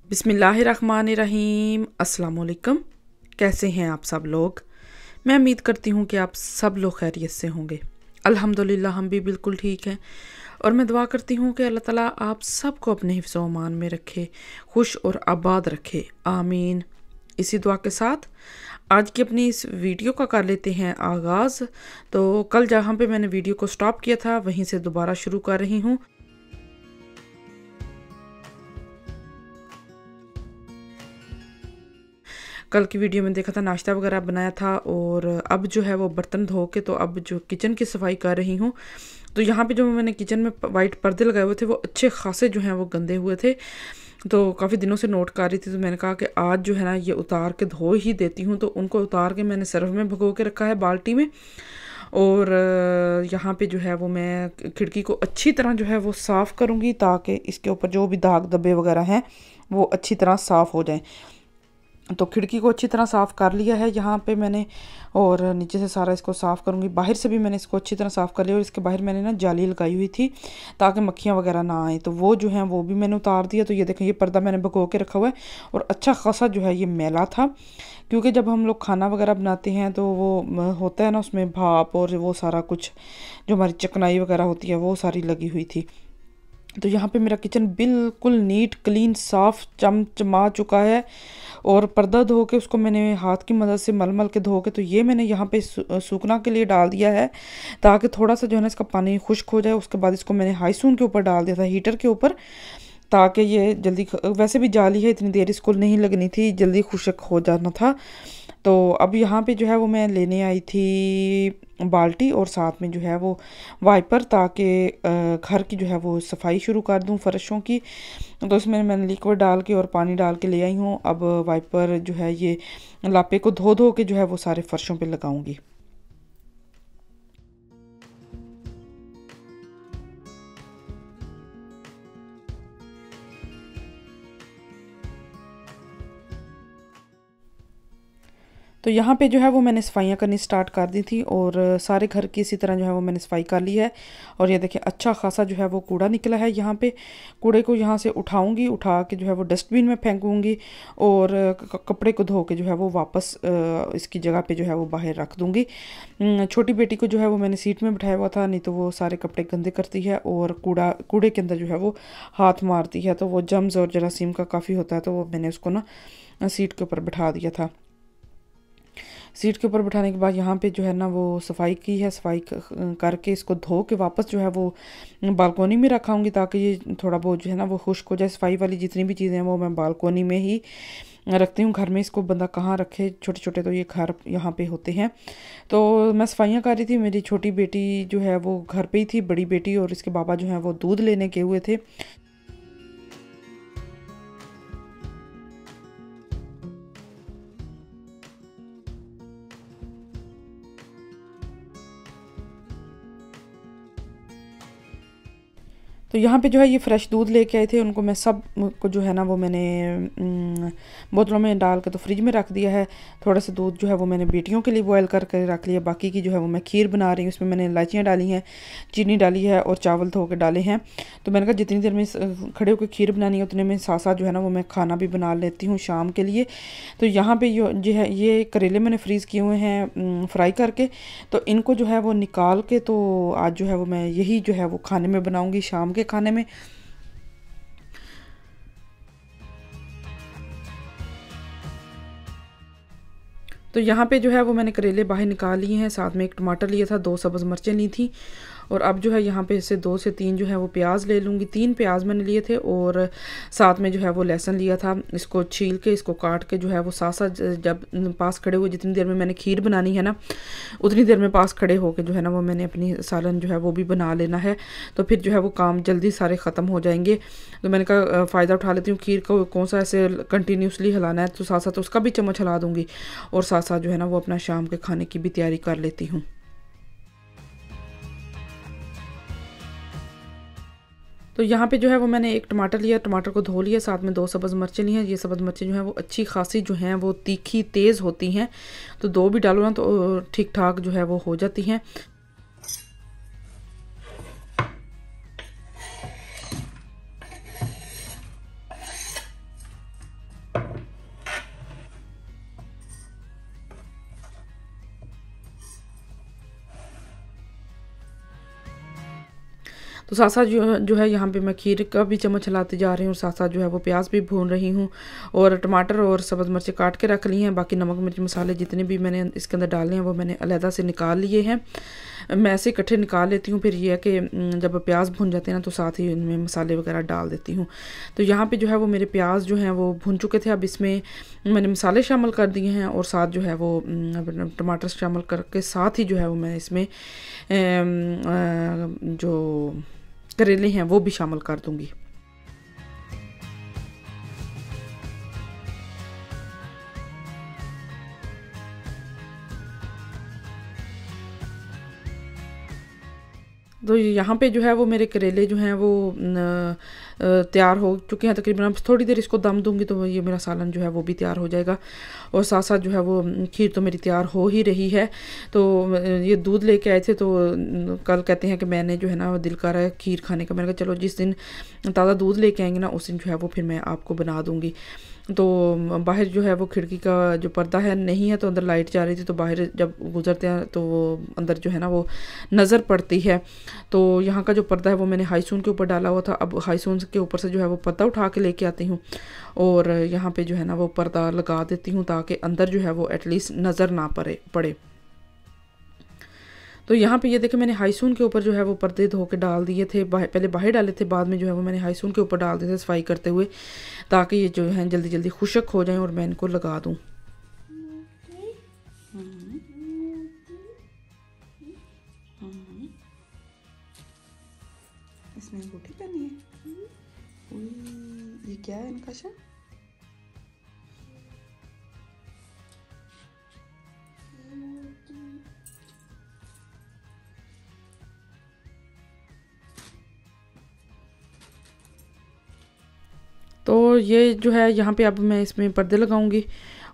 बिस्मिल्लाहिर्रहमानिर्रहीम। अस्सलाम वालेकुम। कैसे हैं आप सब लोग? मैं उम्मीद करती हूँ कि आप सब लोग खैरियत से होंगे। अल्हम्दुलिल्लाह हम भी बिल्कुल ठीक हैं और मैं दुआ करती हूँ कि अल्लाह ताला आप सबको अपने हिफ्ज़ व अमान में रखे, खुश और आबाद रखे, आमीन। इसी दुआ के साथ आज की अपनी इस वीडियो का कर लेते हैं आगाज़। तो कल जहाँ पे मैंने वीडियो को स्टॉप किया था वहीं से दोबारा शुरू कर रही हूँ। कल की वीडियो में देखा था नाश्ता वगैरह बनाया था और अब जो है वो बर्तन धो के तो अब जो किचन की सफाई कर रही हूँ। तो यहाँ पे जो मैंने किचन में वाइट पर्दे लगाए हुए थे वो अच्छे खासे जो हैं वो गंदे हुए थे। तो काफ़ी दिनों से नोट कर रही थी, तो मैंने कहा कि आज जो है ना ये उतार के धो ही देती हूँ। तो उनको उतार के मैंने सर्फ में भिगो के रखा है बाल्टी में। और यहाँ पे जो है वो मैं खिड़की को अच्छी तरह जो है वो साफ़ करूँगी ताकि इसके ऊपर जो भी दाग धब्बे वगैरह हैं वो अच्छी तरह साफ़ हो जाएं। तो खिड़की को अच्छी तरह साफ़ कर लिया है यहाँ पे मैंने, और नीचे से सारा इसको साफ़ करूँगी। बाहर से भी मैंने इसको अच्छी तरह साफ़ कर लिया और इसके बाहर मैंने ना जाली लगाई हुई थी ताकि मक्खियाँ वगैरह ना आए, तो वो जो है वो भी मैंने उतार दिया। तो ये देखें, ये पर्दा मैंने भगो के रखा हुआ है और अच्छा खासा जो है ये मैला था, क्योंकि जब हम लोग खाना वगैरह बनाते हैं तो वो होता है ना उसमें भाप और वो सारा कुछ जो हमारी चिकनाई वगैरह होती है वो सारी लगी हुई थी। तो यहाँ पे मेरा किचन बिल्कुल नीट क्लीन साफ़ चमचमा चुका है और पर्दा धो के उसको मैंने हाथ की मदद से मल मल के धो के तो ये मैंने यहाँ पे सूखना के लिए डाल दिया है ताकि थोड़ा सा जो है ना इसका पानी खुश्क हो जाए। उसके बाद इसको मैंने हाईसून के ऊपर डाल दिया था, हीटर के ऊपर, ताकि ये जल्दी, वैसे भी जाली है इतनी देर इसको नहीं लगनी थी, जल्दी खुश्क हो जाना था। तो अब यहाँ पे जो है वो मैं लेने आई थी बाल्टी और साथ में जो है वो वाइपर, ताकि घर की जो है वो सफाई शुरू कर दूँ फर्शों की। तो इसमें मैंने लिक्विड डाल के और पानी डाल के ले आई हूँ। अब वाइपर जो है ये लापे को धो धो के जो है वो सारे फर्शों पे लगाऊंगी। तो यहाँ पे जो है वो मैंने सफाइयाँ करनी स्टार्ट कर दी थी और सारे घर की इसी तरह जो है वो मैंने सफाई कर ली है। और ये देखिए अच्छा खासा जो है वो कूड़ा निकला है। यहाँ पे कूड़े को यहाँ से उठाऊंगी, उठा के जो है वो डस्टबिन में फेंकूंगी और कपड़े को धो के जो है वो वापस इसकी जगह पे जो है वो बाहर रख दूँगी। छोटी बेटी को जो है वो मैंने सीट में बिठाया हुआ था, नहीं तो वो सारे कपड़े गंदे करती है और कूड़े के अंदर जो है वो हाथ मारती है, तो वो जम्स और जरासीम का काफ़ी होता है। तो वो मैंने उसको ना सीट के ऊपर बिठा दिया था। सीट के ऊपर बिठाने के बाद यहाँ पे जो है ना वो सफाई की है, सफाई करके इसको धो के वापस जो है वो बालकोनी में रखाऊंगी ताकि ये थोड़ा बहुत जो है ना वो खुश्क हो जाए। सफाई वाली जितनी भी चीज़ें हैं वो मैं बालकोनी में ही रखती हूँ। घर में इसको बंदा कहाँ रखे, छोटे छोटे तो ये घर यहाँ पे होते हैं। तो मैं सफाइयाँ कर रही थी, मेरी छोटी बेटी जो है वो घर पे ही थी, बड़ी बेटी और इसके बाबा जो है वो दूध लेने गए हुए थे। तो यहाँ पे जो है ये फ्रेश दूध लेके आए थे, उनको मैं सब को जो है ना वो मैंने बोतलों में डाल के तो फ्रिज में रख दिया है। थोड़ा सा दूध जो है वो मैंने बेटियों के लिए बॉयल करके रख लिया, बाकी की जो है वो मैं खीर बना रही हूँ। इसमें मैंने इलायचियाँ डाली हैं, चीनी डाली है और चावल धो के डाले हैं। तो मैंने कहा जितनी देर में खड़े होकर खीर बनानी है उतने में साथ साथ जो है ना वो मैं खाना भी बना लेती हूँ शाम के लिए। तो यहाँ पर जो है ये करेले मैंने फ्रीज़ किए हुए हैं फ्राई करके, तो इनको जो है वो निकाल के तो आज जो है वो मैं यही जो है वो खाने में बनाऊँगी शाम के खाने में। तो यहाँ पे जो है वो मैंने करेले बाहर निकाल लिए हैं, साथ में एक टमाटर लिया था, 2 सब्ज़ मिर्चें ली थी और अब जो है यहाँ पे इससे 2 से 3 जो है वो प्याज ले लूँगी। 3 प्याज मैंने लिए थे और साथ में जो है वो लहसुन लिया था। इसको छील के इसको काट के जो है वो साथ साथ जब पास खड़े हुए, जितनी देर में मैंने खीर बनानी है ना उतनी देर में पास खड़े होके जो है ना वो मैंने अपनी सालन जो है वो भी बना लेना है। तो फिर जो है वो काम जल्दी सारे ख़त्म हो जाएंगे। तो मैंने कहा फ़ायदा उठा लेती हूँ, खीर को कौन सा ऐसे कंटिन्यूसली हिलाना है, तो साथ साथ उसका भी चम्मच हिला दूँगी और साथ साथ जो है ना वो अपना शाम के खाने की भी तैयारी कर लेती हूँ। तो यहाँ पे जो है वो मैंने एक टमाटर लिया, टमाटर को धो लिया, साथ में 2 सब्ज़ मिर्चें ली हैं। ये सब्ज़ मिर्चें जो हैं वो अच्छी खासी जो हैं वो तीखी तेज़ होती हैं, तो 2 भी डालो ना तो ठीक ठाक जो है वो हो जाती हैं। तो साथ साथ जो है यहाँ पे मैं खीर का भी चम्मच चलाती जा रही हूँ, साथ साथ जो है वो प्याज भी भून रही हूँ और टमाटर और सब्ज़ मिर्ची काट के रख ली हैं। बाकी नमक मिर्च मसाले जितने भी मैंने इसके अंदर डाले हैं वो मैंने अलहदा से निकाल लिए हैं। मैं ऐसे इकट्ठे निकाल लेती हूँ, फिर ये है कि जब प्याज भुन जाते हैं ना तो साथ ही इनमें मसाले वगैरह डाल देती हूँ। तो यहाँ पे जो है वो मेरे प्याज जो हैं वो भुन चुके थे। अब इसमें मैंने मसाले शामिल कर दिए हैं और साथ जो है वो टमाटर शामिल करके साथ ही जो है वो मैं इसमें जो करेले हैं वो भी शामिल कर दूँगी। तो यहाँ पे जो है वो मेरे करेले जो हैं वो तैयार हो चुके हैं तकरीबन। अब थोड़ी देर इसको दम दूंगी तो ये मेरा सालन जो है वो भी तैयार हो जाएगा और साथ साथ जो है वो खीर तो मेरी तैयार हो ही रही है। तो ये दूध लेके आए थे तो कल कहते हैं कि मैंने जो है ना दिल कर रहा है खीर खाने का। मैंने कहा चलो जिस दिन ताज़ा दूध लेके आएंगे ना उस दिन जो है वो फिर मैं आपको बना दूँगी। तो बाहर जो है वो खिड़की का जो पर्दा है नहीं है तो अंदर लाइट जा रही थी, तो बाहर जब गुजरते हैं तो वो अंदर जो है ना वो नज़र पड़ती है। तो यहाँ का जो पर्दा है वो मैंने हाईसून के ऊपर डाला हुआ था। अब हाईसून के ऊपर से जो है वो पर्दा उठा के लेके आती हूँ और यहाँ पे जो है ना वो पर्दा लगा देती हूँ ताकि अंदर जो है वो एटलीस्ट नज़र ना पड़े। तो यहाँ पे ये देखें मैंने हाईसून के ऊपर जो है वो पर्दे धो के डाल दिए थे। पहले बाहर डाले थे, बाद में जो है वो मैंने हाईसून के ऊपर डाल दिए थे सफाई करते हुए, ताकि ये जो है जल्दी जल्दी खुशक हो जाएं और मैं इनको लगा दूँ। इसमें अंगूठी पहनी है। ये क्या है इनका शा? तो ये जो है यहाँ पे अब मैं इसमें पर्दे लगाऊंगी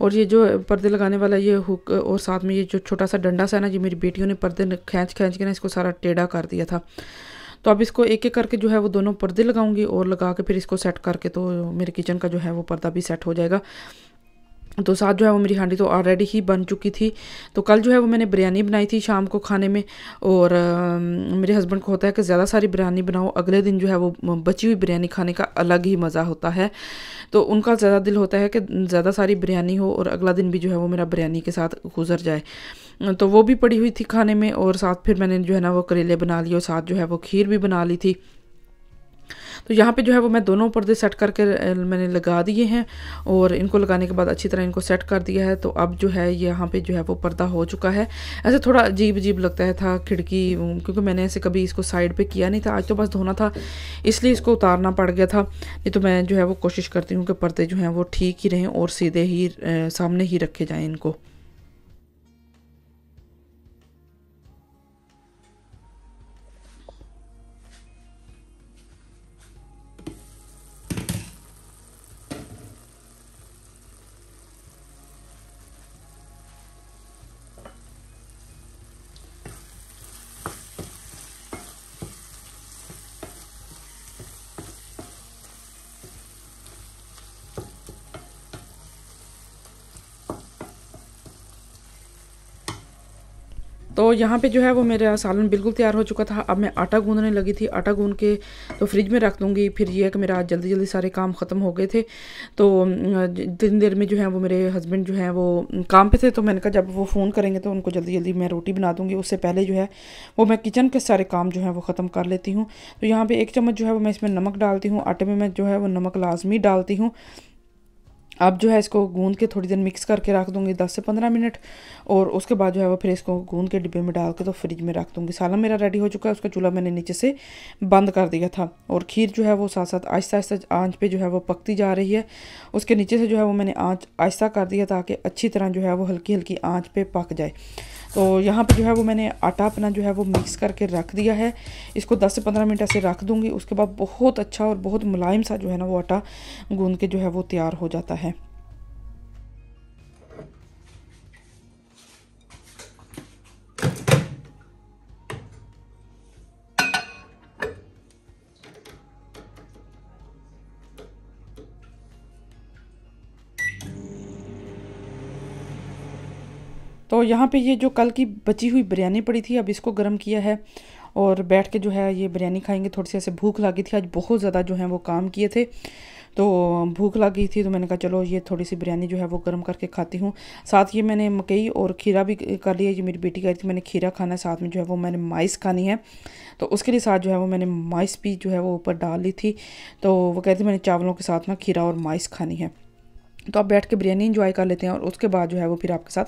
और ये जो पर्दे लगाने वाला ये हुक और साथ में ये जो छोटा सा डंडा सा है ना, ये मेरी बेटियों ने पर्दे खींच के ना इसको सारा टेढ़ा कर दिया था। तो अब इसको एक एक करके जो है वो दोनों पर्दे लगाऊंगी और लगा के फिर इसको सेट करके तो मेरे किचन का जो है वो पर्दा भी सेट हो जाएगा। तो साथ जो है वो मेरी हांडी तो ऑलरेडी ही बन चुकी थी। तो कल जो है वो मैंने बिरयानी बनाई थी शाम को खाने में और मेरे हस्बैंड को होता है कि ज़्यादा सारी बिरयानी बनाओ, अगले दिन जो है वो बची हुई बिरयानी खाने का अलग ही मज़ा होता है। तो उनका ज़्यादा दिल होता है कि ज़्यादा सारी बिरयानी हो और अगला दिन भी जो है वो मेरा बिरयानी के साथ गुजर जाए। तो वो भी पड़ी हुई थी खाने में और साथ फिर मैंने जो है ना वो करेले बना लिए और साथ जो है वो खीर भी बना ली थी। तो यहाँ पे जो है वो मैं दोनों पर्दे सेट करके मैंने लगा दिए हैं और इनको लगाने के बाद अच्छी तरह इनको सेट कर दिया है। तो अब जो है यहाँ पे जो है वो पर्दा हो चुका है। ऐसे थोड़ा अजीब अजीब लगता है था खिड़की, क्योंकि मैंने ऐसे कभी इसको साइड पे किया नहीं था, आज तो बस धोना था इसलिए इसको उतारना पड़ गया था। नहीं तो मैं जो है वो कोशिश करती हूँ कि पर्दे जो हैं वो ठीक ही रहें और सीधे ही सामने ही रखे जाएँ इनको। तो यहाँ पे जो है वो मेरा सालन बिल्कुल तैयार हो चुका था। अब मैं आटा गूंदने लगी थी, आटा गूंद के तो फ्रिज में रख दूँगी। फिर ये है कि मेरा आज जल्दी जल्दी सारे काम ख़त्म हो गए थे। तो 3 देर में जो है वो मेरे हस्बैंड जो है वो काम पे थे, तो मैंने कहा जब वो फ़ोन करेंगे तो उनको जल्दी जल्दी मैं रोटी बना दूँगी, उससे पहले जो है वो मैं किचन के सारे काम जो है वो ख़त्म कर लेती हूँ। तो यहाँ पर 1 चम्मच जो है वो मैं इसमें नमक डालती हूँ। आटे में मैं जो है वो नमक लाजमी डालती हूँ। अब जो है इसको गूंद के थोड़ी देर मिक्स करके रख दूँगी 10 से 15 मिनट और उसके बाद जो है वो फिर इसको गूंद के डिब्बे में डाल के तो फ्रिज में रख दूँगी। सालन मेरा रेडी हो चुका है, उसका चूल्हा मैंने नीचे से बंद कर दिया था और खीर जो है वो साथ साथ आहिस्ता आहिस्ता आंच पे जो है वो पकती जा रही है। उसके नीचे से जो है वो मैंने आंच आहिस्ता कर दिया ताकि अच्छी तरह जो है वो हल्की हल्की आँच पर पक जाए। तो यहाँ पे जो है वो मैंने आटा अपना जो है वो मिक्स करके रख दिया है। इसको 10 से 15 मिनट ऐसे रख दूँगी। उसके बाद बहुत अच्छा और बहुत मुलायम सा जो है ना वो आटा गूंद के जो है वो तैयार हो जाता है। तो यहाँ पे ये जो कल की बची हुई बिरयानी पड़ी थी अब इसको गर्म किया है और बैठ के जो है ये बिरयानी खाएंगे। थोड़ी सी ऐसे भूख लगी थी, आज बहुत ज़्यादा जो है वो काम किए थे, तो भूख लग गई थी, तो मैंने कहा चलो ये थोड़ी सी बिरयानी जो है वो गर्म करके खाती हूँ। साथ ये मैंने मकई और खीरा भी कर लिया। ये मेरी बेटी कह रही थी मैंने खीरा खाना है, साथ में जो है वो मैंने माइस खानी है, तो उसके लिए साथ जो है वो मैंने माइस भी जो है वो ऊपर डाल ली थी। तो वो कहती मैंने चावलों के साथ ना खीरा और माइस खानी है। तो आप बैठ के बिरयानी इंजॉय कर लेते हैं और उसके बाद जो है वो फिर आपके साथ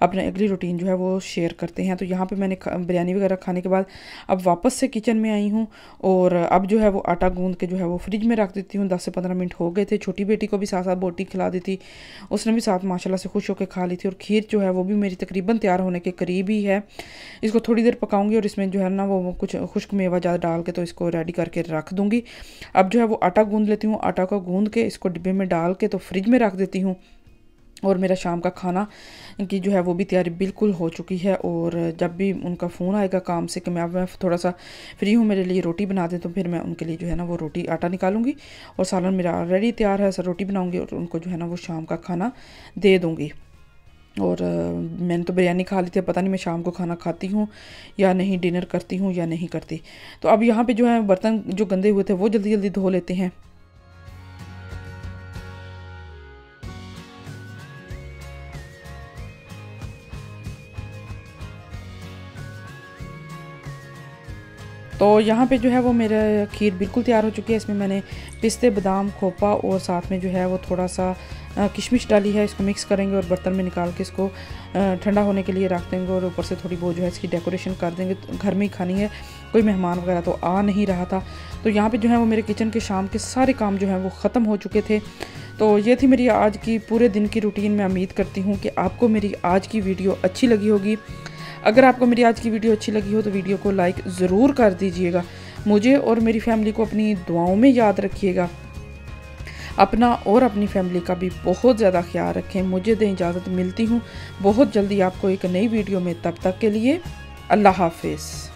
अपना अगली रूटीन जो है वो शेयर करते हैं। तो यहाँ पे मैंने बिरयानी वगैरह खाने के बाद अब वापस से किचन में आई हूँ और अब जो है वो आटा गूंद के जो है वो फ्रिज में रख देती हूँ। 10 से 15 मिनट हो गए थे। छोटी बेटी को भी साथ साथ बोटी खिला दी थी, उसने भी साथ माशाल्लाह से खुश होकर खा ली थी। और खीर जो है वो भी मेरी तकरीबन तैयार होने के करीब ही है। इसको थोड़ी देर पकाऊंगी और इसमें जो है ना वो कुछ खुश्क मेवा ज़्यादा डाल के तो इसको रेडी करके रख दूँगी। अब जो है वो आटा गूंद लेती हूँ। आटा को गूंद के इसको डिब्बे में डाल के तो फ्रिज में रख देती हूँ। और मेरा शाम का खाना की जो है वो भी तैयारी बिल्कुल हो चुकी है। और जब भी उनका फ़ोन आएगा काम से कि मैं थोड़ा सा फ्री हूँ, मेरे लिए रोटी बना दें, तो फिर मैं उनके लिए जो है ना वो रोटी आटा निकालूंगी और सालन मेरा ऑलरेडी तैयार है। रोटी बनाऊंगी और उनको जो है ना वो शाम का खाना दे दूँगी। और मैंने तो बिरयानी खा ली थी, पता नहीं मैं शाम को खाना खाती हूँ या नहीं, डिनर करती हूँ या नहीं करती। तो अब यहाँ पर जो है बर्तन जो गंदे हुए थे वो जल्दी जल्दी धो लेते हैं। तो यहाँ पे जो है वो मेरा खीर बिल्कुल तैयार हो चुकी है। इसमें मैंने पिस्ते, बादाम, खोपा और साथ में जो है वो थोड़ा सा किशमिश डाली है। इसको मिक्स करेंगे और बर्तन में निकाल के इसको ठंडा होने के लिए रख देंगे और ऊपर से थोड़ी बहुत जो है इसकी डेकोरेशन कर देंगे। घर में ही खानी है, कोई मेहमान वगैरह तो आ नहीं रहा था। तो यहाँ पे जो है वो मेरे किचन के शाम के सारे काम जो हैं वो ख़त्म हो चुके थे। तो ये थी मेरी आज की पूरे दिन की रूटीन। मैं उम्मीद करती हूँ कि आपको मेरी आज की वीडियो अच्छी लगी होगी। अगर आपको मेरी आज की वीडियो अच्छी लगी हो तो वीडियो को लाइक ज़रूर कर दीजिएगा। मुझे और मेरी फैमिली को अपनी दुआओं में याद रखिएगा। अपना और अपनी फैमिली का भी बहुत ज़्यादा ख्याल रखें। मुझे दें इजाज़त, मिलती हूँ बहुत जल्दी आपको एक नई वीडियो में। तब तक के लिए अल्लाह हाफिज़।